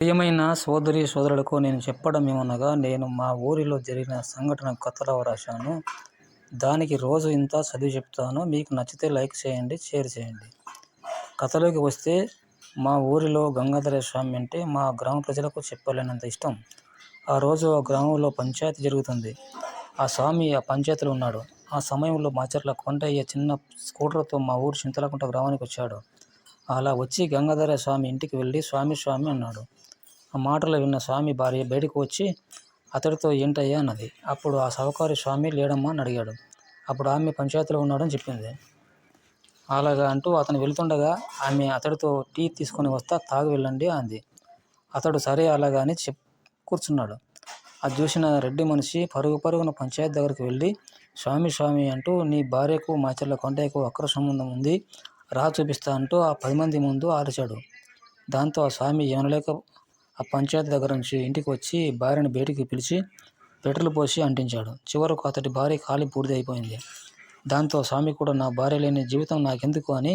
ప్రియమైన సోదరి సోదరులకు నేను చెప్పడం ఏమనగా, నేను మా ఊరిలో జరిగిన సంఘటన కథలో రాశాను. దానికి రోజు ఇంత చదివి చెప్తాను. మీకు నచ్చితే లైక్ చేయండి, షేర్ చేయండి. కథలోకి వస్తే, మా ఊరిలో గంగాధర స్వామి అంటే మా గ్రామ ప్రజలకు చెప్పలేనంత ఇష్టం. ఆ రోజు ఆ గ్రామంలో పంచాయతీ జరుగుతుంది. ఆ స్వామి ఆ పంచాయతీలో ఉన్నాడు. ఆ సమయంలో మాచర్ల కొండయ్య చిన్న స్కూటర్తో మా ఊరు చింతలకుంట గ్రామానికి వచ్చాడు. అలా వచ్చి గంగాధర స్వామి ఇంటికి వెళ్ళి స్వామి స్వామి అన్నాడు. ఆ మాటలు విన్న స్వామి భార్య బయటకు వచ్చి అతడితో ఏంటయ్యా అన్నది. అప్పుడు ఆ సహకారి స్వామి లేడమ్మా అని అడిగాడు. అప్పుడు ఆమె పంచాయతీలో ఉన్నాడని చెప్పింది. అలాగా అంటూ అతను వెళ్తుండగా ఆమె అతడితో టీ తీసుకొని వస్తా తాగి వెళ్ళండి అంది. అతడు సరే అలాగా అని కూర్చున్నాడు. అది చూసిన రెడ్డి మనిషి పరుగు పరుగున పంచాయతీ దగ్గరికి వెళ్ళి స్వామి స్వామి అంటూ నీ భార్యకు మాచర్ల కొండయ్యకు అక్ర సంబంధం ఉంది, రా చూపిస్తా అంటూ ఆ 10 మంది ముందు అరిచాడు. దాంతో ఆ స్వామి ఏమనలేక ఆ పంచాయతీ దగ్గర నుంచి ఇంటికి వచ్చి భార్యను బయటికి పిలిచి పెట్రోల్ పోసి అంటించాడు. చివరకు అతడి భార్య కాలి బూడిద అయిపోయింది. దాంతో స్వామి కూడా నా భార్య లేని జీవితం నాకెందుకు అని